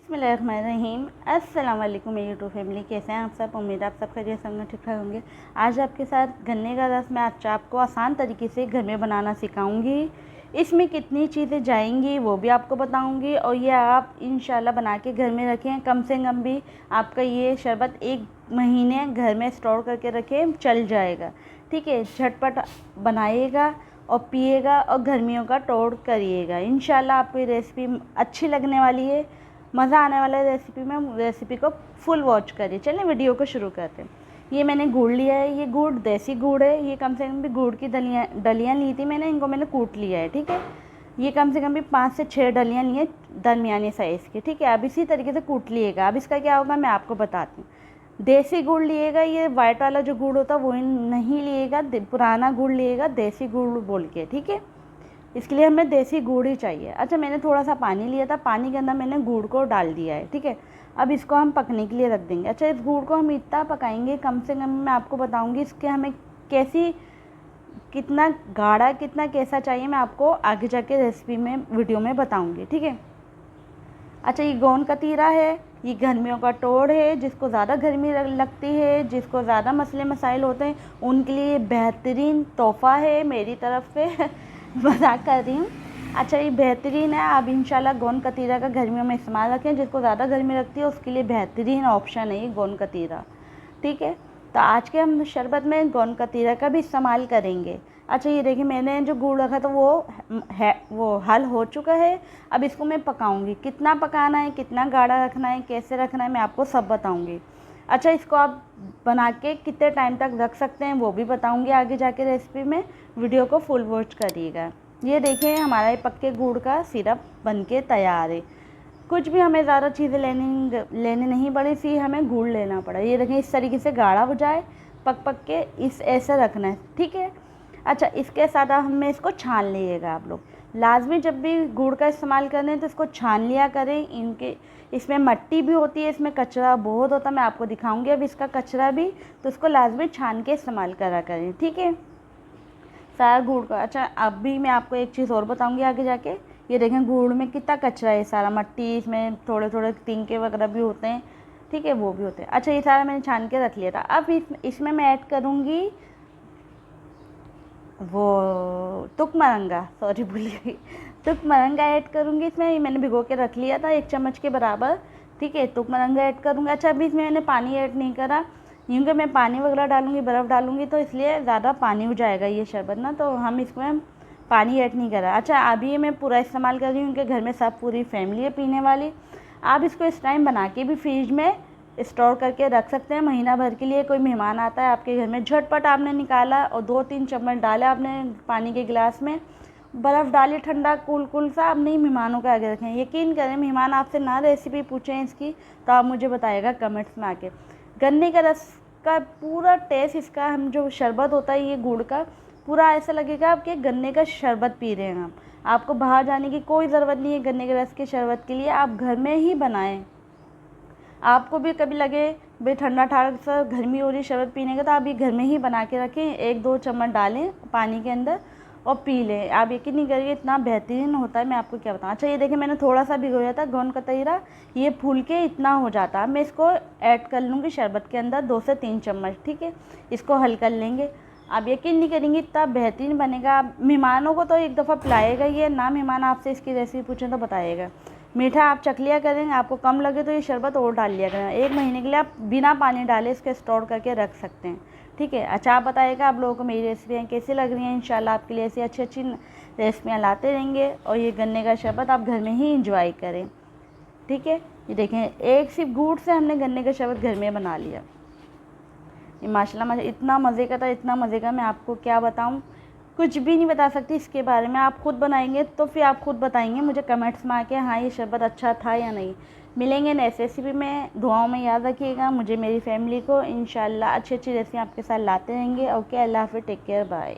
बिस्मिल्लाहिर्रहमानिर्रहीम। अस्सलाम वालेकुम मेरी यूट्यूब फैमिली, कैसे हैं आप सब। उम्मीद आप सब खैरियत से ठीक ठाक होंगे। आज आपके साथ गन्ने का रस मैं आज आपको आसान तरीके से घर में बनाना सिखाऊंगी। इसमें कितनी चीज़ें जाएंगी वो भी आपको बताऊंगी और ये आप इंशाल्लाह बना के घर में रखें। कम से कम भी आपका ये शरबत 1 महीने घर में स्टोर करके रखें, चल जाएगा। ठीक है, झटपट बनाइएगा और पिएगा और गर्मियों का टोड़ करिएगा। इंशाल्लाह आपको ये रेसिपी अच्छी लगने वाली है, मज़ा आने वाला है रेसिपी में। रेसिपी को फुल वॉच करिए। चलिए वीडियो को शुरू करते हैं। ये मैंने गुड़ लिया है, ये गुड़ देसी गुड़ है। ये कम से कम भी गुड़ की डलियाँ ली थी मैंने, इनको मैंने कूट लिया है। ठीक है, ये कम से कम भी 5 से 6 डलियाँ लिए दरमियानी साइज़ की। ठीक है, अब इसी तरीके से कूट लिएगा। अब इसका क्या होगा मैं आपको बताती हूँ। देसी गुड़ लिएगा, ये वाइट वाला जो गुड़ होता है वो नहीं लिएगा, पुराना गुड़ लिएगा, देसी गुड़ बोल के। ठीक है, इसके लिए हमें देसी गुड़ ही चाहिए। अच्छा, मैंने थोड़ा सा पानी लिया था, पानी के अंदर मैंने गुड़ को डाल दिया है। ठीक है, अब इसको हम पकने के लिए रख देंगे। अच्छा, इस गुड़ को हम इतना पकाएंगे, कम से कम मैं आपको बताऊंगी इसके हमें कैसी, कितना गाढ़ा, कितना कैसा चाहिए, मैं आपको आगे जाके रेसिपी में वीडियो में बताऊँगी। ठीक है। अच्छा, ये गोंद कतीरा है, ये गर्मियों का टोड़ है। जिसको ज़्यादा गर्मी लगती है, जिसको ज़्यादा मसले मसाइल होते हैं, उनके लिए बेहतरीन तोहफ़ा है मेरी तरफ से मजाक कर रही हूँ। अच्छा, ये बेहतरीन है। आप इंशाल्लाह गोंद कतीरा का गर्मियों में इस्तेमाल रखें। जिसको ज़्यादा गर्मी लगती है उसके लिए बेहतरीन ऑप्शन है ये गोंद कतीरा। ठीक है, तो आज के हम शरबत में गोंद कतीरा का भी इस्तेमाल करेंगे। अच्छा, ये देखिए मैंने जो गुड़ रखा था वो हल हो चुका है। अब इसको मैं पकाऊंगी। कितना पकाना है, कितना गाढ़ा रखना है, कैसे रखना है, मैं आपको सब बताऊंगी। अच्छा, इसको आप बना के कितने टाइम तक रख सकते हैं वो भी बताऊंगी आगे जाके रेसिपी में। वीडियो को फुल वॉच करिएगा। ये देखिए हमारा ये पक्के गुड़ का सिरप बन के तैयार है। कुछ भी हमें ज़्यादा चीज़ें लेनी नहीं पड़ी थी, हमें गुड़ लेना पड़ा। ये देखें इस तरीके से गाढ़ा हो जाए, पक के इस ऐसे रखना है। ठीक है। अच्छा, इसके साथ हमें इसको छान लीजिएगा आप लोग। लाजमी जब भी गुड़ का इस्तेमाल करें तो इसको छान लिया करें। इनके इसमें मट्टी भी होती है, इसमें कचरा बहुत होता है, मैं आपको दिखाऊंगी अब इसका कचरा भी, तो इसको लाजमी छान के इस्तेमाल करा करें। ठीक है, सारा गुड़ का। अच्छा, अब भी मैं आपको एक चीज़ और बताऊंगी आगे जाके। ये देखें गुड़ में कितना कचरा है, सारा मट्टी, इसमें थोड़े थोड़े तिनके वगैरह भी होते हैं। ठीक है, वो भी होते हैं। अच्छा, ये सारा मैंने छान के रख लिया था। अब इसमें मैं ऐड करूँगी वो तुकमरंगा, सॉरी भूल गई, तुकमरंगा ऐड करूँगी इसमें। ये मैंने भिगो के रख लिया था 1 चम्मच के बराबर। ठीक है, तुकमरंगा ऐड करूँगा। अच्छा, अभी इसमें मैंने पानी ऐड नहीं करा क्योंकि मैं पानी वगैरह डालूँगी, बर्फ़ डालूँगी तो इसलिए ज़्यादा पानी हो जाएगा ये शरबत ना, तो हम इसमें पानी ऐड नहीं करा। अच्छा, अभी मैं पूरा इस्तेमाल कर रही हूँ क्योंकि घर में सब पूरी फैमिली है पीने वाली। आप इसको इस टाइम बना के भी फ्रिज में स्टोर करके रख सकते हैं महीना भर के लिए। कोई मेहमान आता है आपके घर में, झटपट आपने निकाला और 2-3 चम्मच डाला आपने पानी के गिलास में, बर्फ़ डाली ठंडा कूल सा, आप नहीं मेहमानों के आगे रखें। यकीन करें मेहमान आपसे ना रेसिपी पूछें इसकी तो आप मुझे बताइएगा कमेंट्स में आके। गन्ने का रस का पूरा टेस्ट, इसका हम जो शरबत होता है ये गुड़ का, पूरा ऐसा लगेगा आपके गन्ने का शरबत पी रहे हैं। आपको बाहर जाने की कोई ज़रूरत नहीं है गन्ने के रस के शरबत के लिए, आप घर में ही बनाएं। आपको भी कभी लगे भाई ठंडा ठाड़ सा गर्मी हो रही शरबत पीने का, तो आप ये घर में ही बना के रखें। 1-2 चम्मच डालें पानी के अंदर और पी लें। आप यकीन नहीं करिए इतना बेहतरीन होता है, मैं आपको क्या बताऊँ। अच्छा, ये देखिए मैंने थोड़ा सा भिगोया था गोंद कतीरा, ये फूल के इतना हो जाता है। मैं इसको ऐड कर लूँगी शरबत के अंदर 2 से 3 चम्मच। ठीक है, इसको हल कर लेंगे। आप यकीन नहीं करेंगे इतना बेहतरीन बनेगा। आप मेहमानों को तो एक दफ़ा पिलाएगा ये, ना मेहमान आपसे इसकी रेसिपी पूछें तो बताइएगा। मीठा आप चख लिया करें, आपको कम लगे तो ये शरबत और डाल लिया करें। 1 महीने के लिए आप बिना पानी डाले इसके स्टोर करके रख सकते हैं। ठीक है। अच्छा, आप बताइएगा आप लोगों को मेरी रेसिपियाँ कैसी लग रही हैं। इंशाल्लाह आपके लिए ऐसी अच्छी रेसिपियाँ लाते रहेंगे और ये गन्ने का शरबत आप घर में ही इंजॉय करें। ठीक है, ये देखें एक सिर्फ गुड़ से हमने गन्ने का शरबत घर में बना लिया। ये माशाल्लाह इतना मज़े का था, इतना मज़े का, मैं आपको क्या बताऊँ, कुछ भी नहीं बता सकती इसके बारे में। आप खुद बनाएंगे तो फिर आप खुद बताएंगे मुझे कमेंट्स में आके, हाँ ये शरबत अच्छा था या नहीं। मिलेंगे नेक्स्ट रेसिपी में, दुआओं में याद रखिएगा मुझे, मेरी फैमिली को। इंशाल्लाह अच्छी रेसिपी आपके साथ लाते रहेंगे। ओके, अल्लाह हाफ़िज़, टेक केयर, बाय।